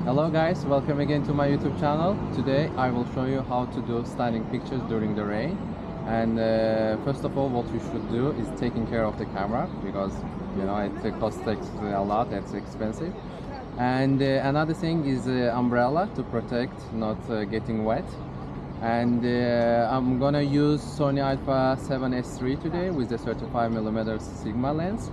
Hello guys, welcome again to my YouTube channel. Today I will show you how to do styling pictures during the rain. And first of all, what you should do is taking care of the camera, because you know it costs a lot, it's expensive. And another thing is umbrella to protect not getting wet. And I'm gonna use Sony Alpha 7S3 today with the 35mm Sigma lens.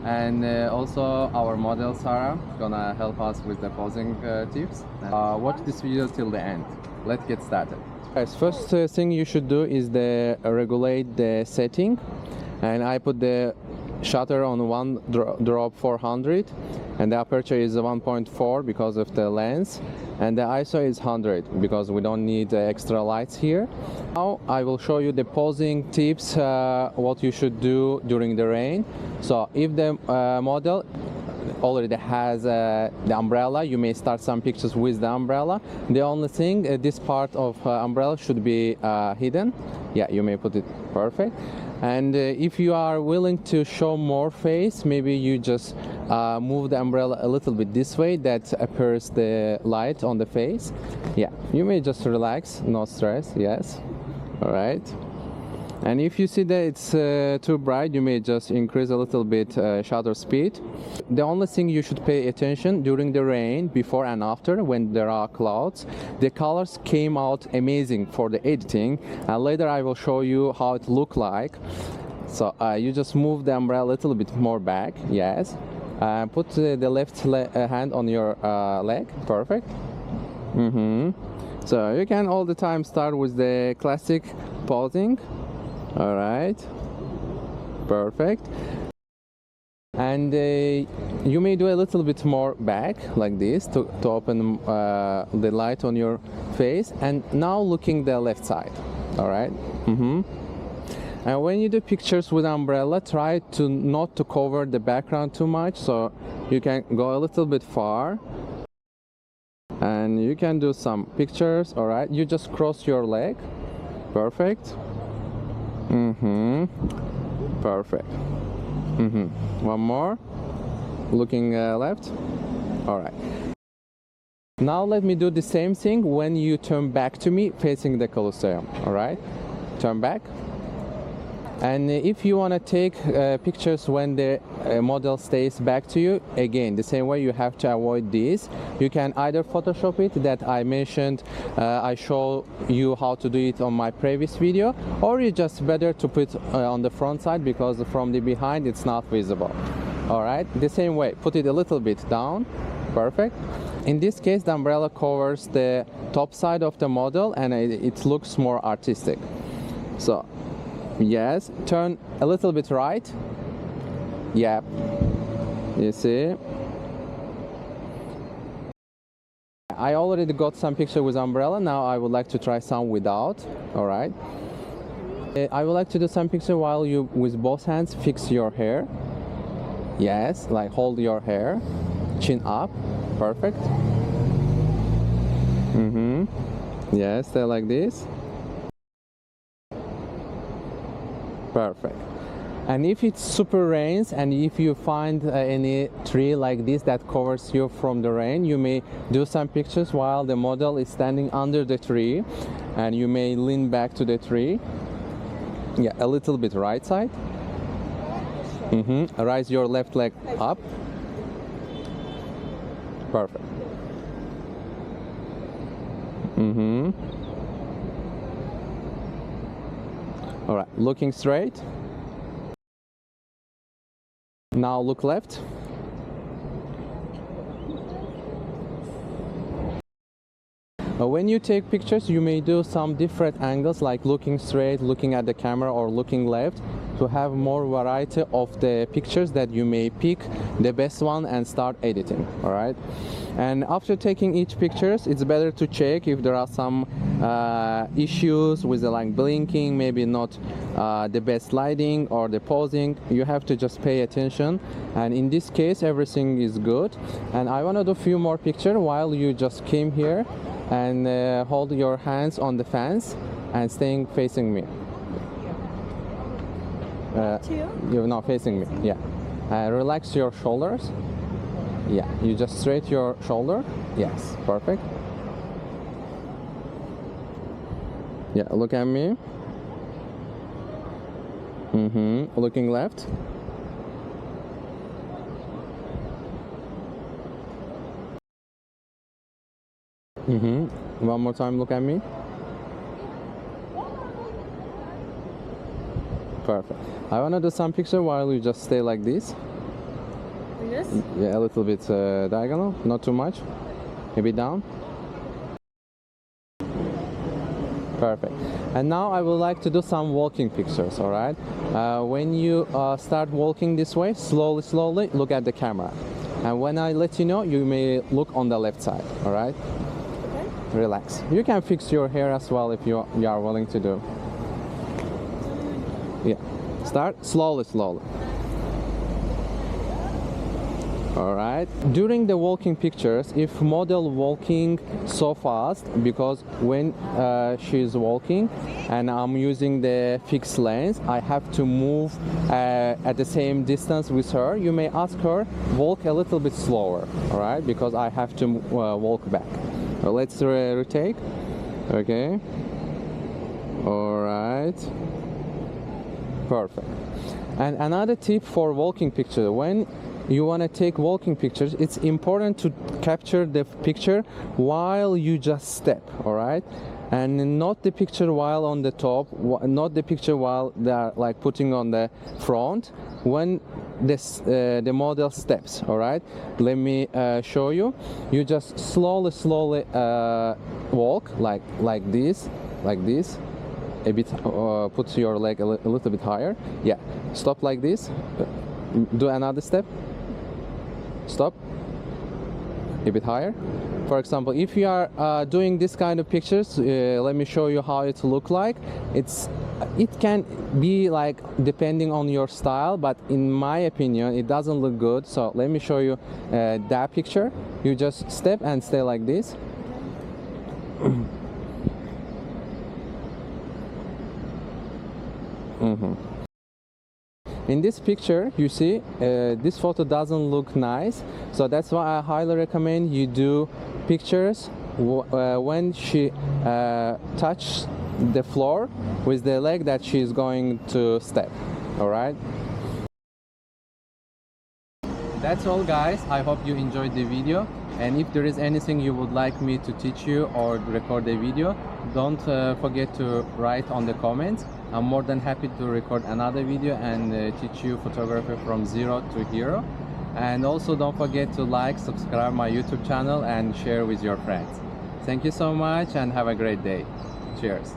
And also our model Sarah gonna help us with the posing tips. Watch this video till the end. Let's get started. Guys, first thing you should do is regulate the setting, and I put the shutter on one drop 400, and the aperture is 1.4 because of the lens, and the ISO is 100 because we don't need extra lights here. Now I will show you the posing tips, what you should do during the rain. So if the model already has the umbrella, you may start some pictures with the umbrella. The only thing, this part of umbrella should be hidden. Yeah, you may put it perfect. And if you are willing to show more face, maybe you just move the umbrella a little bit this way, that appears the light on the face. Yeah, you may just relax, no stress. Yes, all right. And if you see that it's too bright, you may just increase a little bit shutter speed. The only thing you should pay attention during the rain, before and after, when there are clouds, the colors came out amazing for the editing, and later I will show you how it look like. So you just move the umbrella a little bit more back. Yes, put the left hand on your leg. Perfect. So you can all the time start with the classic posing. All right, perfect. And you may do a little bit more back like this to open the light on your face. And now looking the left side. All right. And when you do pictures with umbrella, try to not to cover the background too much, so you can go a little bit far and you can do some pictures. All right, you just cross your leg. Perfect. Perfect. One more. Looking left. All right. Now let me do the same thing when you turn back to me, facing the Colosseum. All right. Turn back. And if you want to take pictures when the model stays back to you, again, the same way, you have to avoid this. You can either Photoshop it, that I mentioned, I show you how to do it on my previous video, or you just better to put on the front side, because from the behind it's not visible. All right, the same way, put it a little bit down. Perfect. In this case, the umbrella covers the top side of the model, and it looks more artistic. So yes, turn a little bit right. Yep, you see. I already got some picture with umbrella. Now I would like to try some without. All right. I would like to do some picture while you, with both hands, fix your hair. Yes, like hold your hair, chin up. Perfect. Yes, stay like this. Perfect. And if it super rains, and if you find any tree like this that covers you from the rain, you may do some pictures while the model is standing under the tree, and you may lean back to the tree. Yeah, a little bit right side. Raise your left leg up. Perfect. All right, looking straight. Now look left. When you take pictures, you may do some different angles, like looking straight, looking at the camera, or looking left, to have more variety of the pictures that you may pick the best one and start editing. All right. And after taking each pictures, it's better to check if there are some issues with the like blinking, maybe not the best lighting or the posing. You have to just pay attention, and in this case everything is good. And I want to do a few more pictures while you just came here and hold your hands on the fence and staying facing me. You're not facing me. Yeah. Relax your shoulders. Yeah, you just straight your shoulder. Yes, perfect. Yeah, look at me. Looking left. One more time, look at me. Perfect. I want to do some picture while you just stay like this. Yes. Yeah, a little bit diagonal, not too much. Maybe down. Perfect. And now I would like to do some walking pictures, all right? When you start walking this way, slowly, slowly, look at the camera. And when I let you know, you may look on the left side, all right? Okay. Relax. You can fix your hair as well if you are willing to do. Yeah. Start slowly, slowly. All right. During the walking pictures, if model walking so fast, because when she's walking and I'm using the fixed lens, I have to move at the same distance with her. You may ask her walk a little bit slower. All right, because I have to walk back. Let's retake. Okay. All right. Perfect. And another tip for walking picture: when you want to take walking pictures, it's important to capture the picture while you just step, all right? And not the picture while on the top, not the picture while they are like putting on the front. When this the model steps, all right? Let me show you. You just slowly walk like this, a bit. Put your leg a little bit higher. Yeah. Stop like this. Do another step. Stop. A bit higher. For example, if you are doing this kind of pictures, let me show you how it look like. It can be like depending on your style, but in my opinion, it doesn't look good. So let me show you that picture. You just step and stay like this. In this picture, you see, this photo doesn't look nice, so that's why I highly recommend you do pictures when she touches the floor with the leg that she's going to step. All right. That's all, guys. I hope you enjoyed the video, and if there is anything you would like me to teach you or record a video, don't forget to write on the comments. I'm more than happy to record another video and teach you photography from zero to hero. And also don't forget to like, subscribe my YouTube channel and share with your friends. Thank you so much and have a great day. Cheers.